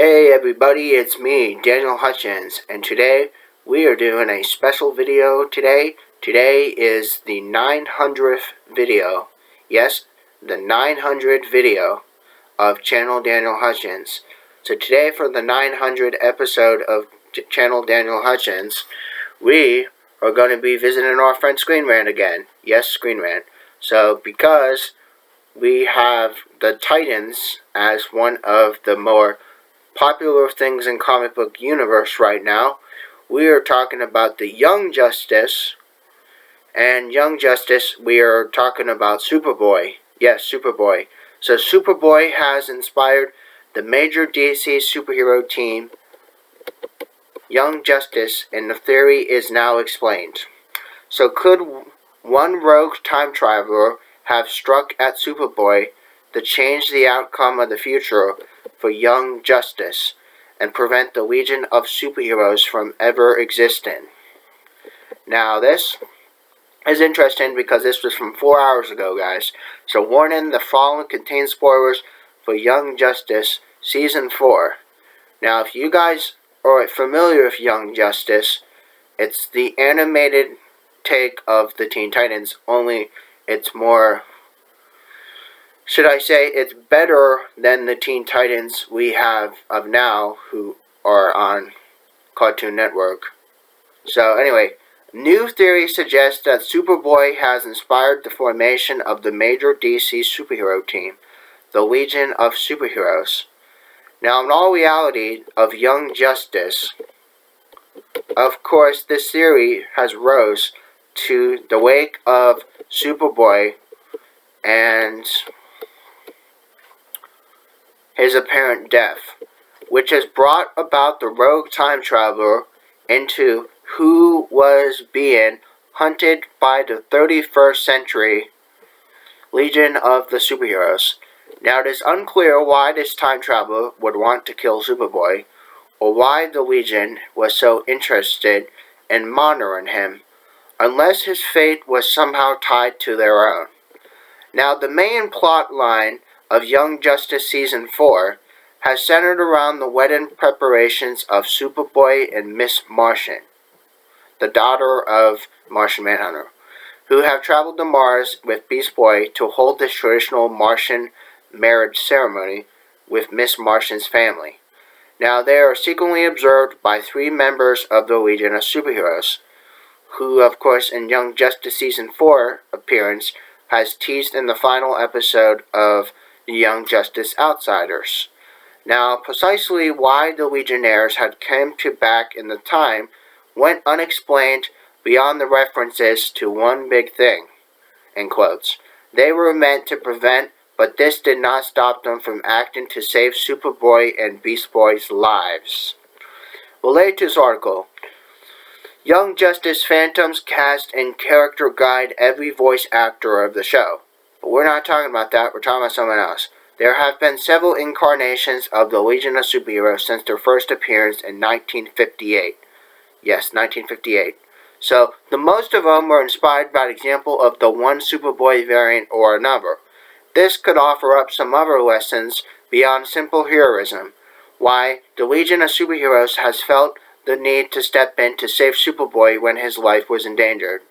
Hey everybody, it's me, Daniel Hutchins, and today we are doing a special video today. Today is the 900th video. Yes, the 900th video of Channel Daniel Hutchins. So today for the 900th episode of Channel Daniel Hutchins, we are going to be visiting our friend Screen Rant again. Yes, Screen Rant. So because we have the Titans as one of the more popular things in comic book universe right now, we are talking about the Young Justice, and Young Justice, we are talking about Superboy. Yes, Superboy. So Superboy has inspired the major DC superhero team, Young Justice, and the theory is now explained. So could one rogue time traveler have struck at Superboy to change the outcome of the future for Young Justice and prevent the Legion of Superheroes from ever existing? Now this is interesting because this was from 4 hours ago, guys. So warning, the following contains spoilers for Young Justice Season 4. Now if you guys are familiar with Young Justice, it's the animated take of the Teen Titans, only it's more, should I say, it's better than the Teen Titans we have of now who are on Cartoon Network. So anyway, new theory suggests that Superboy has inspired the formation of the major DC superhero team, the Legion of Superheroes. Now in all reality of Young Justice, of course this theory has rose to the wake of Superboy and his apparent death, which has brought about the rogue time traveler into who was being hunted by the 31st century Legion of the Superheroes. Now it is unclear why this time traveler would want to kill Superboy, or why the Legion was so interested in monitoring him, unless his fate was somehow tied to their own. Now the main plot line of Young Justice Season 4 has centered around the wedding preparations of Superboy and Miss Martian, the daughter of Martian Manhunter, who have traveled to Mars with Beast Boy to hold this traditional Martian marriage ceremony with Miss Martian's family. Now they are secretly observed by 3 members of the Legion of Superheroes, who of course in Young Justice Season 4 appearance has teased in the final episode of the Young Justice Outsiders. Now precisely why the Legionnaires had come to back in the time went unexplained beyond the references to one big thing, in quotes. They were meant to prevent, but this did not stop them from acting to save Superboy and Beast Boy's lives. Related to this article, Young Justice Phantoms cast and character guide every voice actor of the show. But we're not talking about that, we're talking about something else. There have been several incarnations of the Legion of Superheroes since their first appearance in 1958. Yes, 1958. So, the most of them were inspired by the example of the one Superboy variant or another. This could offer up some other lessons beyond simple heroism. Why the Legion of Superheroes has felt the need to step in to save Superboy when his life was endangered.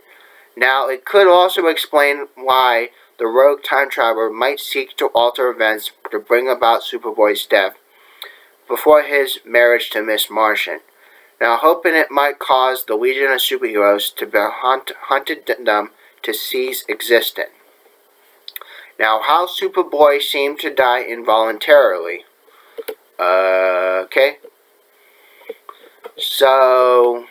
Now, it could also explain why the rogue time traveler might seek to alter events to bring about Superboy's death before his marriage to Miss Martian. Now, hoping it might cause the Legion of Superheroes to be hunted them to cease existing. Now, how Superboy seemed to die involuntarily. Okay. So,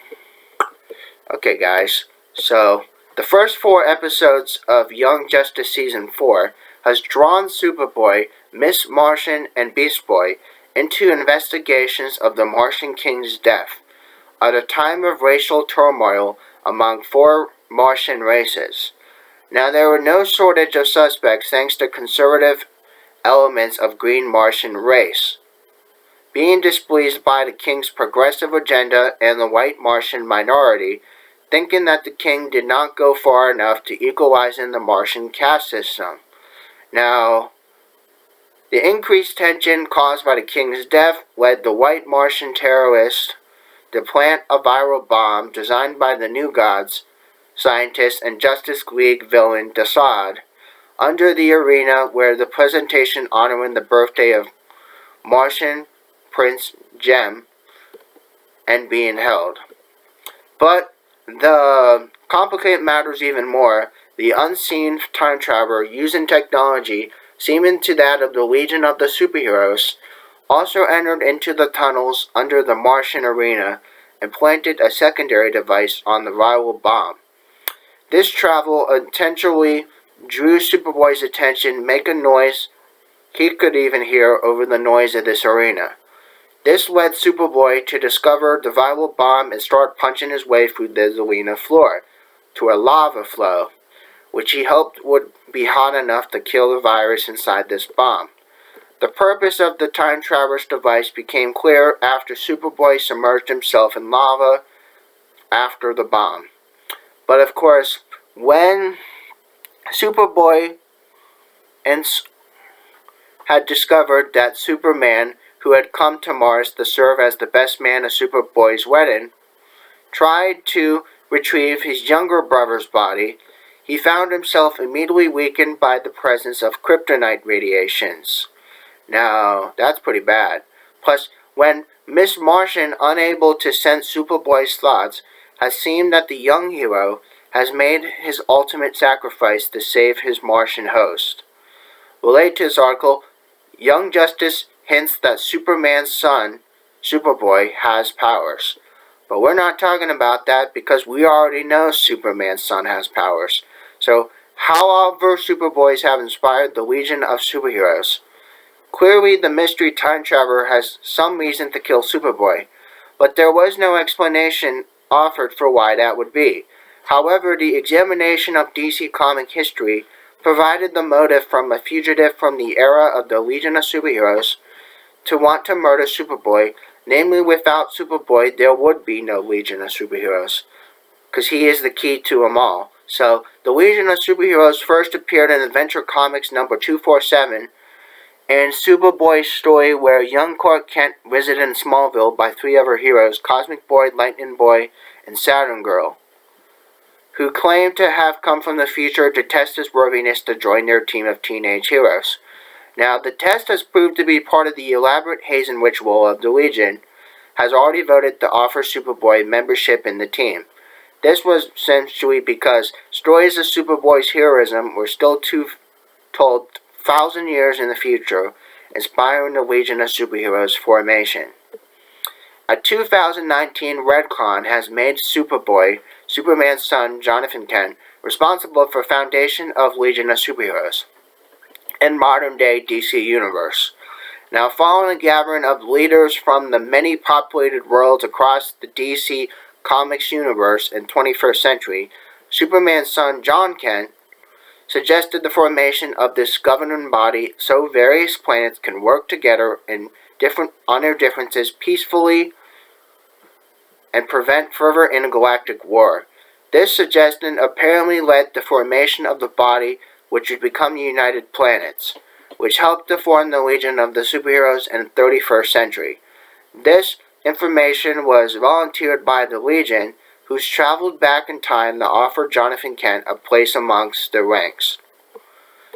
okay guys, so the first 4 episodes of Young Justice Season 4 has drawn Superboy, Miss Martian, and Beast Boy into investigations of the Martian King's death at a time of racial turmoil among 4 Martian races. Now there were no shortage of suspects thanks to conservative elements of Green Martian race being displeased by the King's progressive agenda and the white Martian minority, thinking that the King did not go far enough to equalizing the Martian caste system. Now, The increased tension caused by the King's death led the white Martian terrorists to plant a viral bomb designed by the New Gods scientist and Justice League villain Desaad under the arena where the presentation honoring the birthday of Martian Prince Jem and being held. But the complicated matters even more. The unseen time traveler using technology seeming to that of the Legion of the Superheroes also entered into the tunnels under the Martian arena and planted a secondary device on the viral bomb. This travel intentionally drew Superboy's attention, making a noise he could even hear over the noise of this arena. This led Superboy to discover the viral bomb and start punching his way through the arena floor to a lava flow, which he hoped would be hot enough to kill the virus inside this bomb. The purpose of the time traverse device became clear after Superboy submerged himself in lava after the bomb. But of course, when Superboy had discovered that Superman, who had come to Mars to serve as the best man at Superboy's wedding, tried to retrieve his younger brother's body, he found himself immediately weakened by the presence of kryptonite radiations. Now, that's pretty bad. Plus, when Miss Martian, unable to sense Superboy's thoughts, has seen that the young hero has made his ultimate sacrifice to save his Martian host. Related to this article, Young Justice hints that Superman's son, Superboy, has powers. But we're not talking about that because we already know Superman's son has powers. So, how other Superboys have inspired the Legion of Superheroes? Clearly, the mystery time traveler has some reason to kill Superboy, but there was no explanation offered for why that would be. However, the examination of DC comic history provided the motive from a fugitive from the era of the Legion of Superheroes to want to murder Superboy. Namely, without Superboy, there would be no Legion of Superheroes, because he is the key to them all. So, the Legion of Superheroes first appeared in Adventure Comics number 247, and Superboy's story where young Clark Kent visited in Smallville by three other heroes, Cosmic Boy, Lightning Boy, and Saturn Girl, who claimed to have come from the future to test his worthiness to join their team of teenage heroes. Now, the test has proved to be part of the elaborate hazing ritual of the Legion, has already voted to offer Superboy membership in the team. This was essentially because stories of Superboy's heroism were still told 1,000 years in the future, inspiring the Legion of Superheroes formation. A 2019 retcon has made Superboy, Superman's son, Jonathan Kent, responsible for foundation of Legion of Superheroes in modern-day DC Universe. Now, following a gathering of leaders from the many populated worlds across the DC Comics universe in 21st century, Superman's son, John Kent, suggested the formation of this governing body so various planets can work together on their differences peacefully and prevent further intergalactic war. This suggestion apparently led to the formation of the body which would become the United Planets, which helped to form the Legion of the Superheroes in the 31st century. This information was volunteered by the Legion, who's traveled back in time to offer Jonathan Kent a place amongst their ranks.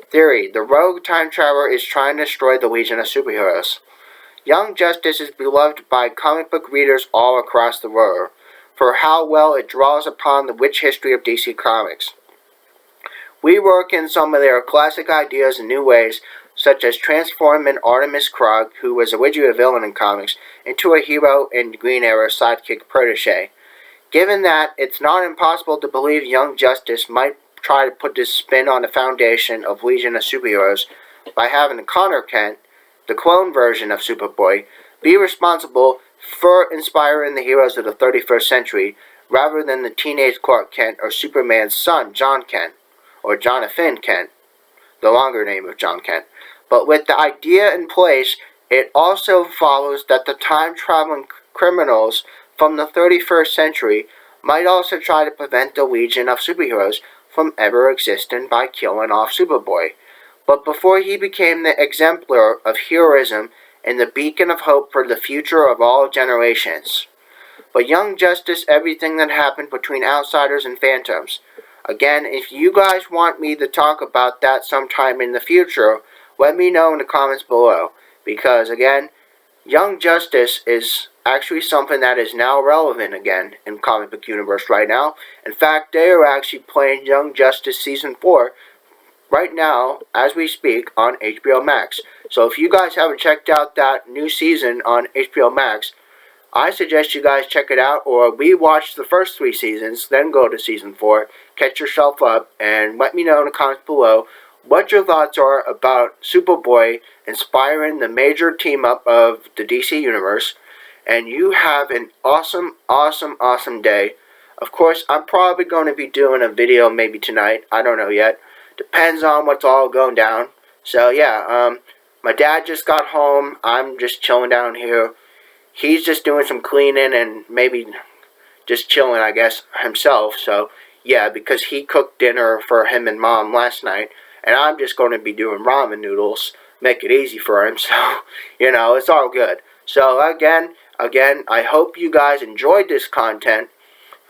Theory: the rogue time traveler is trying to destroy the Legion of Superheroes. Young Justice is beloved by comic book readers all across the world for how well it draws upon the rich history of DC Comics. We work in some of their classic ideas in new ways, such as transforming Artemis Krog, who was originally a villain in comics, into a hero and Green Arrow sidekick protege. Given that, it's not impossible to believe Young Justice might try to put this spin on the foundation of Legion of Superheroes by having Connor Kent, the clone version of Superboy, be responsible for inspiring the heroes of the 31st century, rather than the teenage Clark Kent or Superman's son, John Kent, or Jonathan Kent, the longer name of John Kent. But with the idea in place, it also follows that the time-traveling criminals from the 31st century might also try to prevent the Legion of Superheroes from ever existing by killing off Superboy. but before he became the exemplar of heroism and the beacon of hope for the future of all generations. But Young Justice, everything that happened between Outsiders and Phantoms. Again, if you guys want me to talk about that sometime in the future, let me know in the comments below. Because again, Young Justice is actually something that is now relevant again in comic book universe right now. In fact, they are actually playing Young Justice Season 4 right now, as we speak, on HBO Max. So if you guys haven't checked out that new season on HBO Max, I suggest you guys check it out, or rewatch the first 3 seasons, then go to Season 4, catch yourself up, and let me know in the comments below what your thoughts are about Superboy inspiring the major team-up of the DC Universe. And you have an awesome, awesome, awesome day. Of course, I'm probably going to be doing a video maybe tonight. I don't know yet. Depends on what's all going down. So, yeah, my dad just got home. I'm just chilling down here. He's just doing some cleaning and maybe just chilling, I guess, himself. So, yeah, because he cooked dinner for him and Mom last night. And I'm just going to be doing ramen noodles. Make it easy for him. So, it's all good. So, again, I hope you guys enjoyed this content.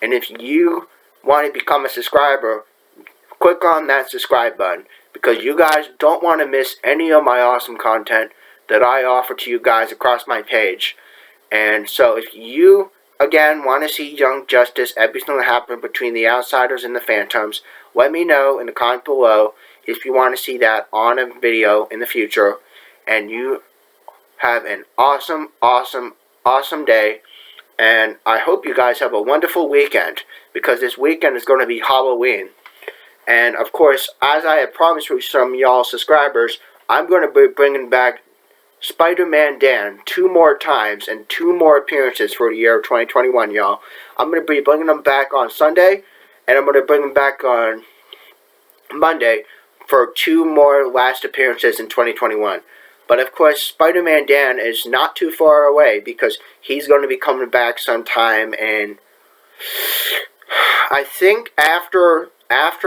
And if you want to become a subscriber, click on that subscribe button. Because you guys don't want to miss any of my awesome content that I offer to you guys across my page. And so if you, again, want to see Young Justice, everything that happened between the Outsiders and the Phantoms, let me know in the comment below if you want to see that on a video in the future. And you have an awesome, awesome, awesome day. And I hope you guys have a wonderful weekend, because this weekend is going to be Halloween. And of course, as I have promised with some y'all subscribers, I'm going to be bringing back Spider-Man Dan 2 more times and 2 more appearances for the year of 2021, y'all. I'm going to be bringing them back on Sunday, and I'm going to bring them back on Monday for 2 more last appearances in 2021. But of course, Spider-Man Dan is not too far away, because he's going to be coming back sometime in, I think after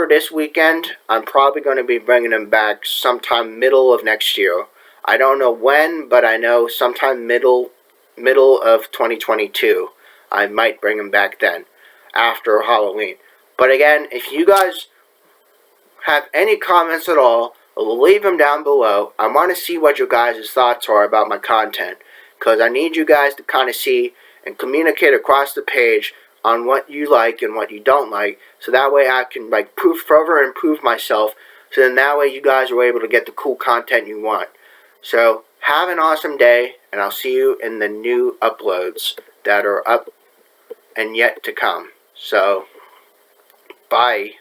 this weekend, I'm probably going to be bringing him back sometime middle of next year. I don't know when, but I know sometime middle of 2022. I might bring him back then, after Halloween. But again, if you guys have any comments at all, leave them down below. I want to see what your guys' thoughts are about my content, because I need you guys to kind of see and communicate across the page on what you like and what you don't like, so that way I can further improve myself, so then that way you guys are able to get the cool content you want. So, have an awesome day, and I'll see you in the new uploads that are up and yet to come. So, bye.